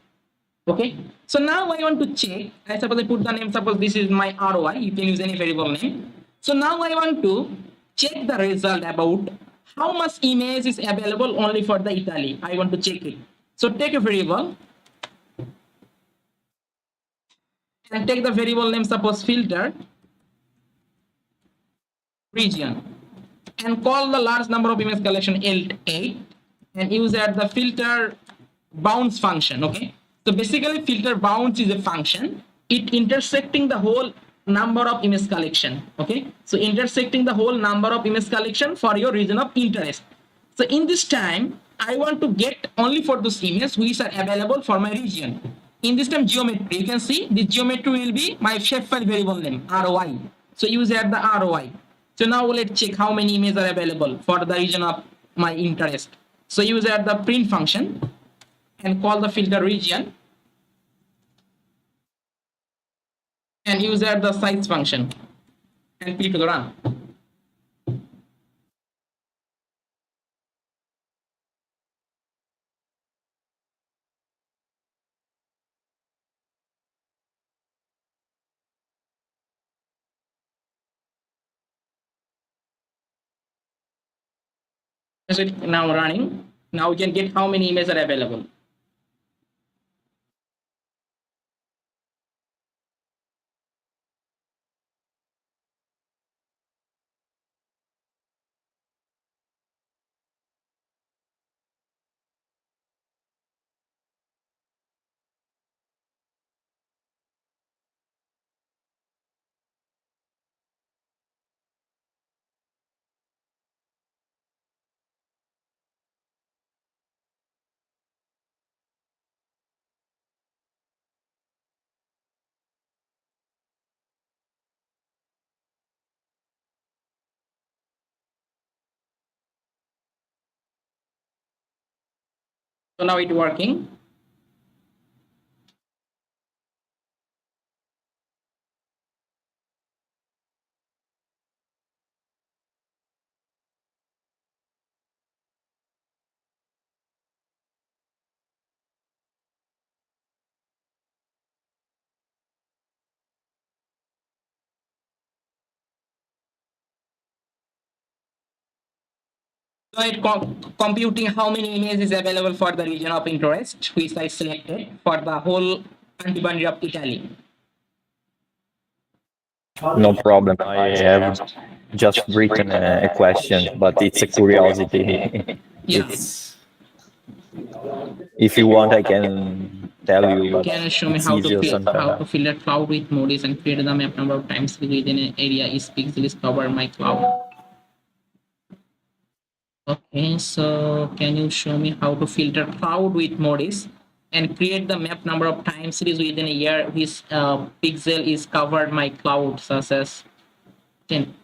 Okay. So now I want to check. I suppose I put the name. Suppose this is my ROI. You can use any variable name. So now I want to check the result about how much image is available only for the Italy. I want to check it. So take a variable and take the variable name, suppose filter region, and call the large number of image collection L8 and use at the filter bounds function. Okay, so basically filter bounds is a function, it intersecting the whole number of image collection. Okay, so intersecting the whole number of image collection for your region of interest. So in this time I want to get only for those images which are available for my region. In this time geometry, you can see the geometry will be my shapefile variable name ROI. So use at the ROI. So now let's check how many images are available for the region of my interest. So use at the print function and call the filter region and use at the size function and click to run. So it now running. Now we can get how many images are available. So now it's working. So it computing how many images is available for the region of interest, which I selected for the whole country boundary of Italy. No problem. I have just written a question, but it's a curiosity. Yeah. It's, if you want, I can tell you. But Can you show me it's how to easier sometimes. fill a cloud with modis and create the map number of times within an area is pixels cover my cloud. Okay, so can you show me how to filter cloud with modis and create the map number of time series within a year which pixel is covered my cloud such as 10.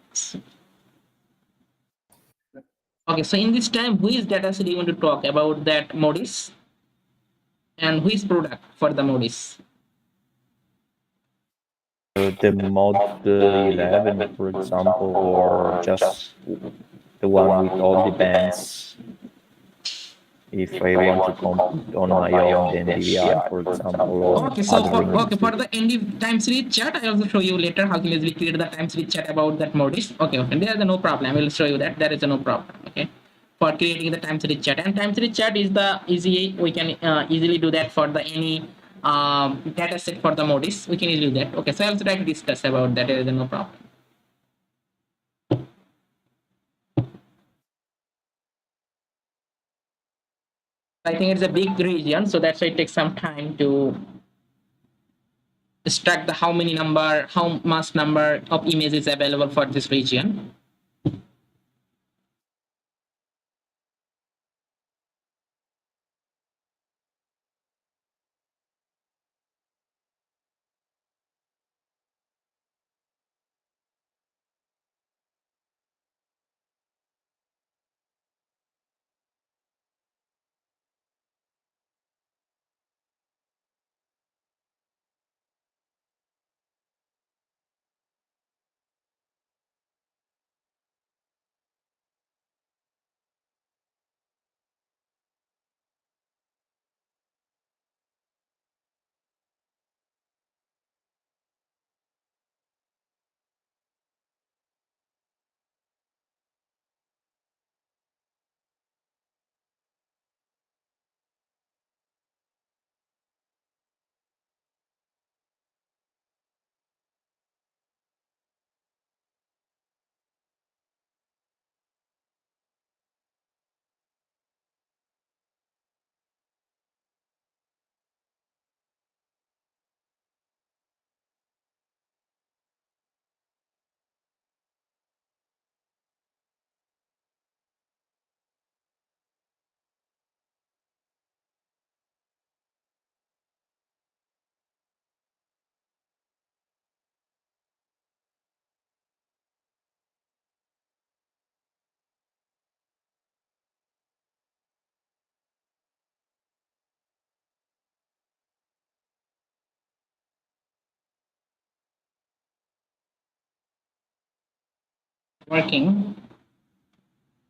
Okay, so in this time, which data set you want to talk about that modis and which product for the modis? The mod 11, for example, or just the one with all the bands. If I want to compute on my own, then DVR, for example, or Okay, so other for the ND time series chart, I also show you later how to easily create the time series chart about that modis. Okay, there is no problem. I will show you that. There is no problem. Okay, for creating the time series chart, and time series chart is the easy. We can easily do that for the any data set for the modis, we can easily do that. Okay, so I'll try to discuss about that. There is no problem. I think it's a big region, so that's why it takes some time to extract the how much number of images available for this region. Working.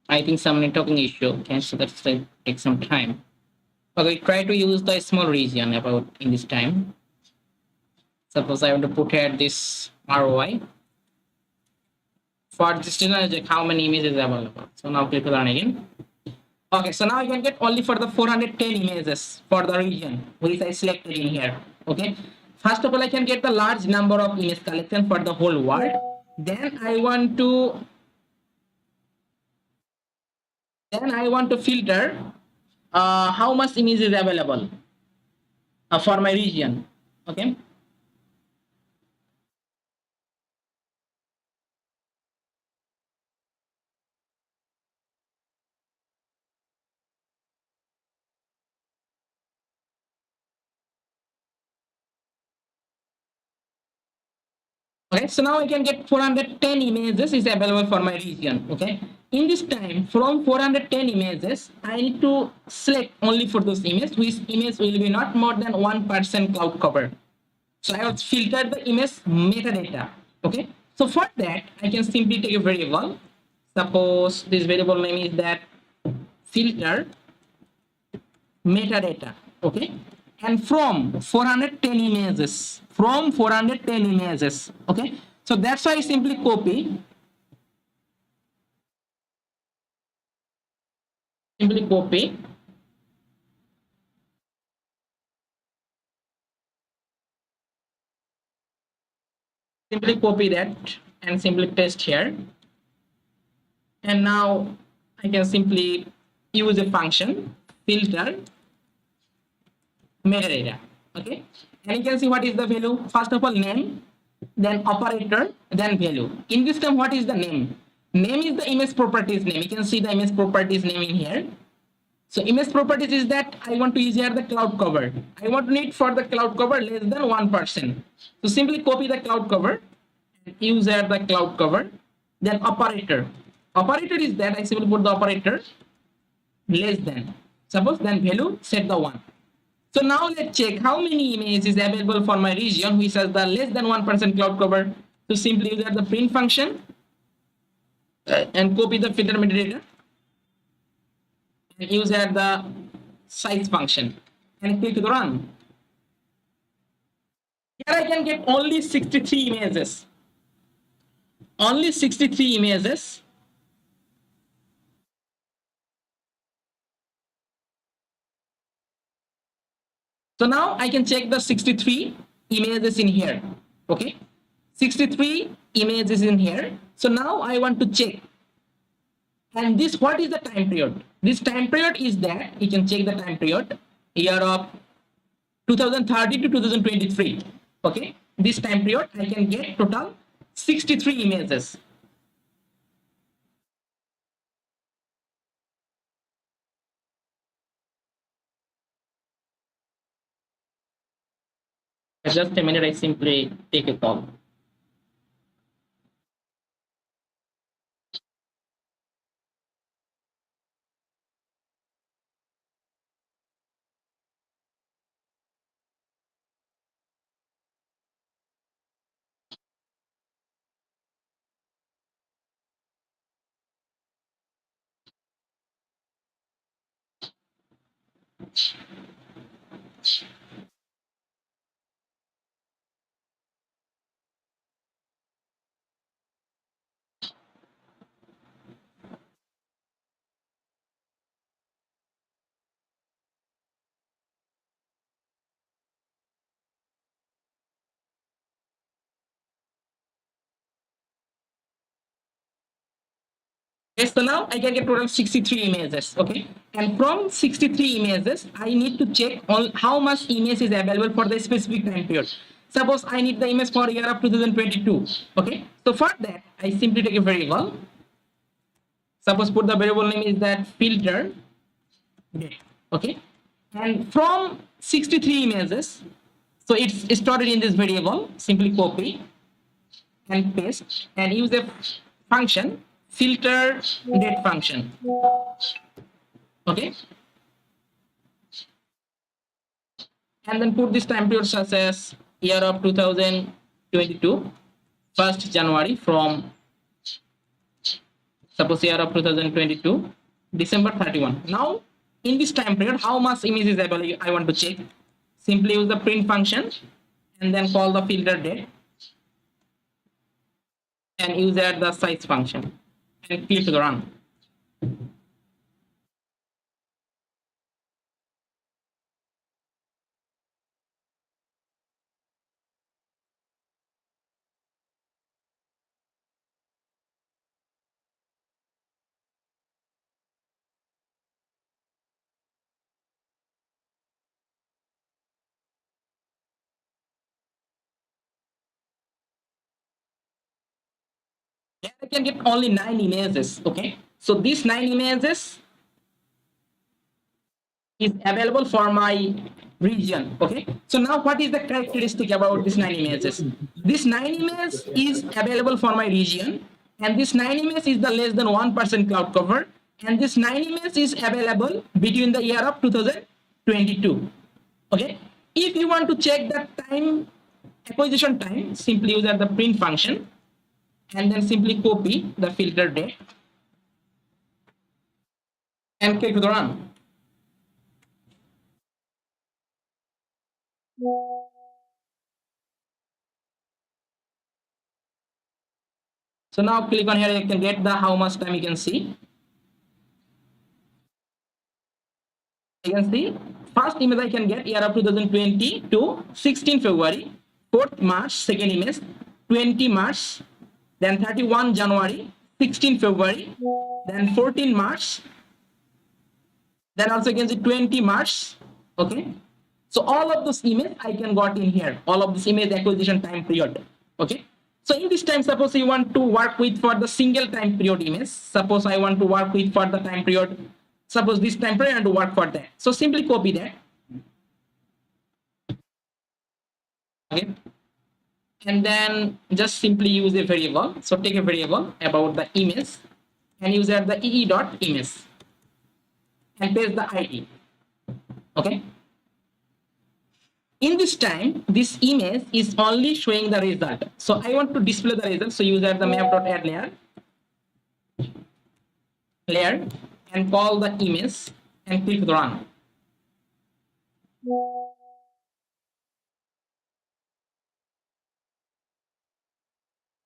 I think some networking issue. Okay, so that's take some time. Okay, try to use the small region about in this time. Suppose I want to put here this ROI. For this like how many images available. So now click on again. Okay, so now I can get only for the 410 images for the region which I selected in here. Okay, first of all, I can get the large number of image collection for the whole world. Then I want to filter how much image is available for my region. Okay. Okay, so now I can get 410 images is available for my region. Okay, in this time from 410 images, I need to select only for those images, which image will be not more than 1% cloud cover. So I have filtered the image metadata. Okay, so for that, I can simply take a variable. Suppose this variable name is that filter metadata. Okay, and from 410 images, okay, so that's why I simply copy that and simply paste here, and now I can simply use a function filter metadata. Okay, and you can see what is the value. First of all, name, then operator, then value. In this term, what is the name? Name is the image properties name. You can see the image properties name in here. So image properties is that I want to use here the cloud cover. I want to need for the cloud cover less than 1%. So simply copy the cloud cover, use here the cloud cover, then operator. Operator is that I simply put the operator less than. Suppose then value set the 1. So now let's check how many images is available for my region which has the less than 1% cloud cover. So simply use the print function and copy the filter metadata and use the size function and click run. Here I can get only 63 images. Only 63 images. So now I can check the 63 images in here. Okay, 63 images in here. So now I want to check. And this, what is the time period? This time period is that you can check the time period year of 2030 to 2023. Okay, this time period I can get total 63 images. Just a minute, I simply take a call. Okay, so now I can get total 63 images. Okay, and from 63 images, I need to check on how much image is available for the specific time period. Suppose I need the image for year of 2022. Okay, so for that, I simply take a variable. Suppose put the variable name is that filter. Okay, and from 63 images, so it's stored in this variable. Simply copy and paste and use a function filter date function. Okay, and then put this time period such as year of 2022 1st January from suppose year of 2022 December 31. Now in this time period how much image is available I want to check. Simply use the print function and then call the filter date and use the size function and click the run. Then I can get only 9 images. Okay, so these 9 images is available for my region. Okay, so now what is the characteristic about this 9 images? This 9 images is available for my region, and this 9 images is the less than 1% cloud cover, and this 9 images is available between the year of 2022. Okay, if you want to check the time acquisition time, simply use the print function and then simply copy the filter date and click the run. So now click on here, you can get the how much time you can see. You can see first image I can get year of 2020 to 16 February, 4th March, second image, 20 March, then 31 January, 16 February, then 14 March, then also you can see 20 March. Okay, so all of those image I can got in here, all of this image acquisition time period. Okay, so in this time suppose you want to work with for the single time period image. Suppose I want to work with for the time period, suppose this time period and to work for that, so simply copy that. Okay, and then just simply use a variable. So take a variable about the image and use the ee.image and paste the id. Okay, in this time this image is only showing the result, so I want to display the result, so use the map.add layer and call the image and click the run.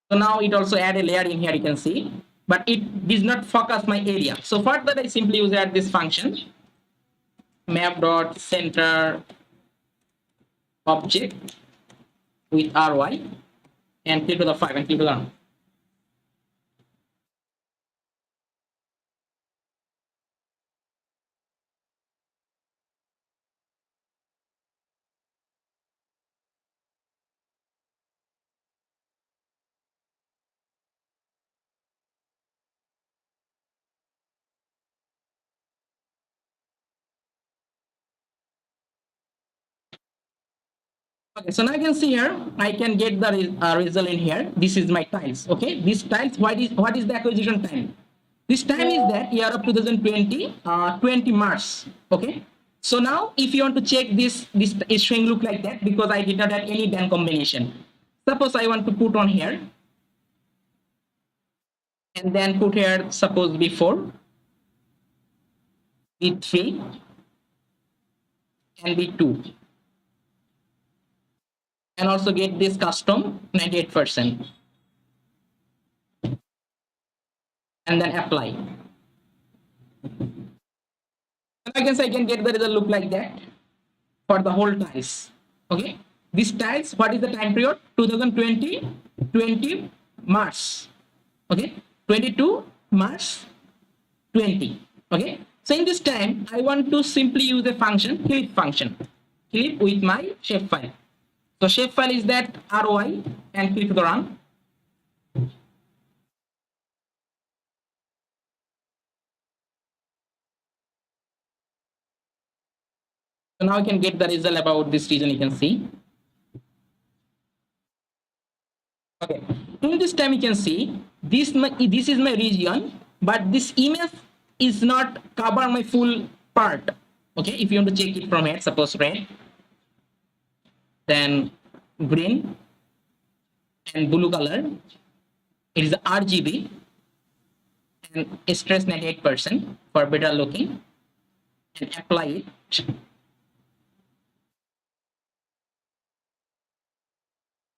So now it also add a layer in here, you can see, but it does not focus my area. So for that I simply use this function map.center object with RY and click to the 5 and click to the run. Okay, so now I can see here, I can get the result in here. This is my tiles. Okay, this tiles, what is the acquisition time? This time is that year of 2020, 20 March. Okay, so now if you want to check this is showing look like that because I did not have any Dan combination. Suppose I want to put on here and then put here suppose before B3 and B2 and also get this custom 98% and then apply. And I guess I can get the result look like that for the whole tiles. Okay, this tiles, what is the time period? 2020 20 March. Okay, 22 March 20. Okay, so in this time I want to simply use a function, clip function, clip with my shapefile. So shapefile is that ROI and click the run. So now I can get the result about this region. You can see. Okay, in this time you can see this is my region, but this image is not cover my full part. Okay, if you want to check it from here, suppose red, then green and blue color, it is RGB and stress 98% for better looking, and apply it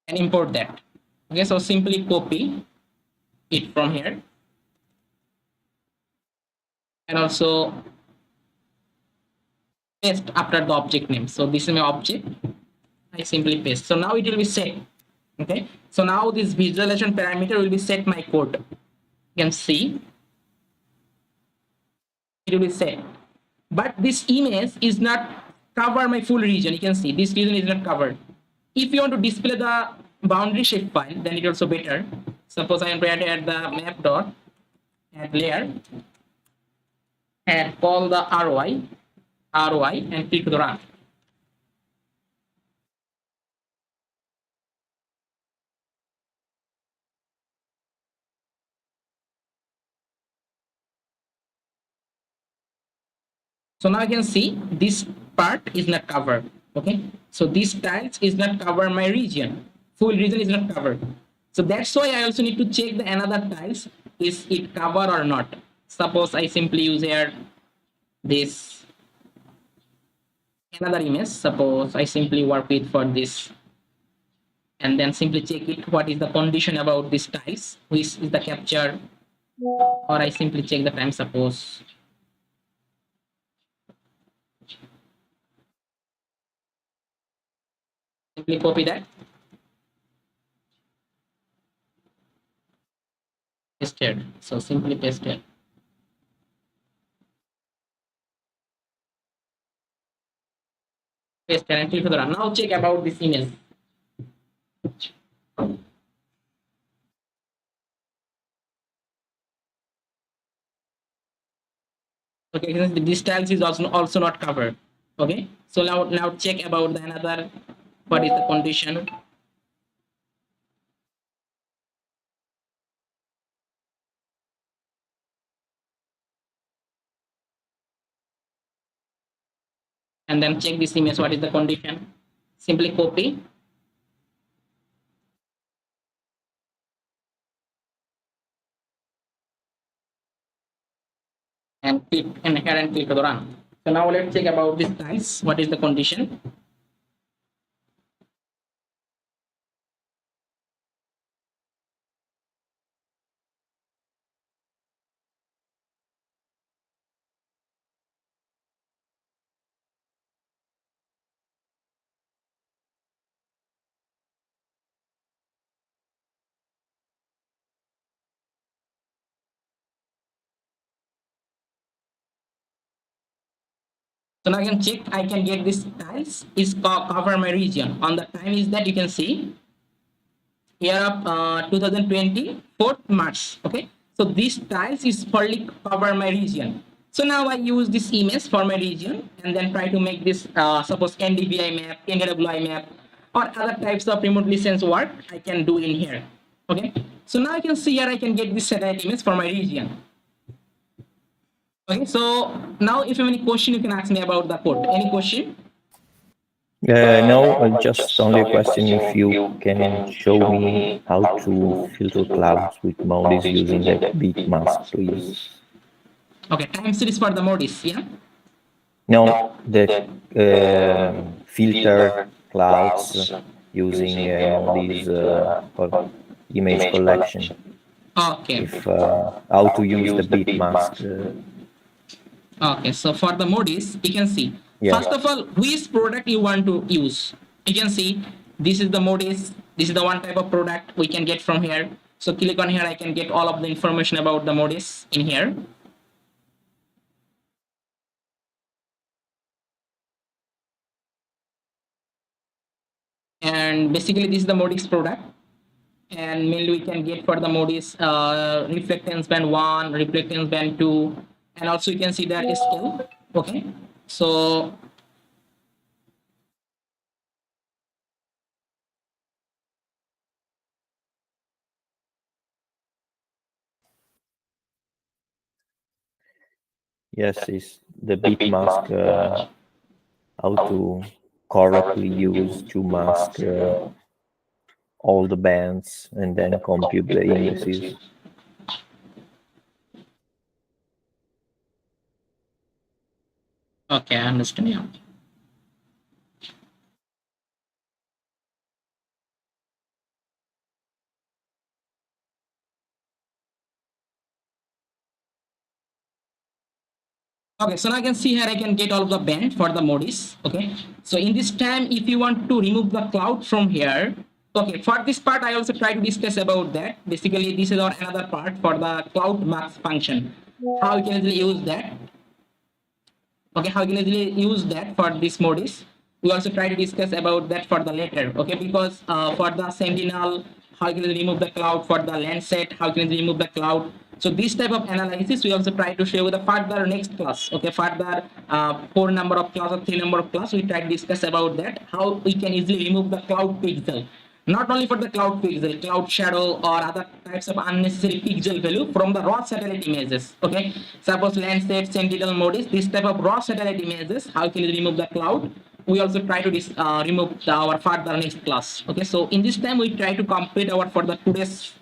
and import that. Okay, so simply copy it from here and also paste after the object name. So this is my object. I simply paste. So now it will be set. Okay. So now this visualization parameter will be set my code. You can see it will be set. But this image is not cover my full region. You can see this region is not covered. If you want to display the boundary shape file, then it also better. Suppose I am to add the map dot add layer and call the ROI and click the run. So now I can see this part is not covered. Okay, so this tiles is not cover my region. Full region is not covered. So that's why I also need to check the another tiles, is it cover or not. Suppose I simply use here this another image. Suppose I simply work with for this and then simply check it what is the condition about this tiles, which is the capture, or I simply check the time. Suppose simply copy that, pasted. So simply paste it. Paste and click to the run. Now check about this image. Okay, this tiles is also not covered. Okay, so now check about the another, what is the condition. And then check this image, what is the condition. Simply copy and click and here and click to the run. So now let's check about this tiles, what is the condition. So now I can check, I can get this tiles is cover my region. On the time is that you can see year of 2020 4th March. Okay, so this tiles is fully cover my region. So now I use this image for my region and then try to make this suppose NDVI map, NWI map, or other types of remotely sensed work I can do in here. Okay, so now I can see here I can get this satellite image for my region. Okay, so now if you have any question, you can ask me about the code. Any question? No, just only a question if you can show me how to filter clouds with Modis using the beat mask, please. Okay, time series for the modis, yeah? No, the filter clouds using Modis for image collection. Okay. If how to use the beat mask. Okay, so for the modis, you can see. Yeah. First of all, which product you want to use. You can see this is the modis. This is the one type of product we can get from here. So click on here, I can get all of the information about the modis in here. And basically this is the modis product. And mainly we can get for the modis reflectance band 1, reflectance band 2, and also you can see that scale. Okay, so Yes, is the beat mask how to correctly use to mask all the bands and then compute the indices. okay, I understand. Yeah. Okay, so now I can see here I can get all of the band for the modis. Okay, so in this time, if you want to remove the cloud from here, okay, for this part I also try to discuss about that. Basically, this is our another part for the cloud max function. How you can easily use that. Okay, how you can easily use that for this modis. We also try to discuss about that for the later. Okay, because for the sentinel, how you can remove the cloud, for the Landsat, how you can remove the cloud. So this type of analysis we also try to show with the further next class. Okay, further 4 number of class or 3 number of class, we try to discuss about that, how we can easily remove the cloud pixel. Not only for the cloud pixel, cloud shadow, or other types of unnecessary pixel value from the raw satellite images. Okay, suppose Landsat, Sentinel modis, this type of raw satellite images, how can you remove the cloud? We also try to remove our further next class. Okay, so in this time we try to complete our for the today's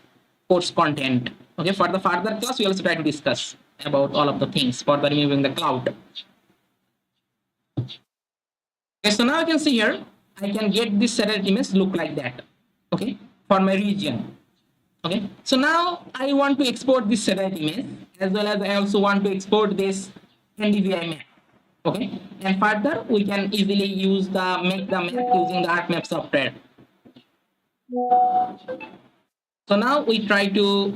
course content. Okay, for the further class we also try to discuss about all of the things for the removing the cloud. Okay, so now I can see here I can get this satellite image look like that. Okay, for my region. Okay, so now I want to export this satellite image, as well as I also want to export this NDVI map. Okay, and further we can easily use the make the map using the ArcMap software. So now we try to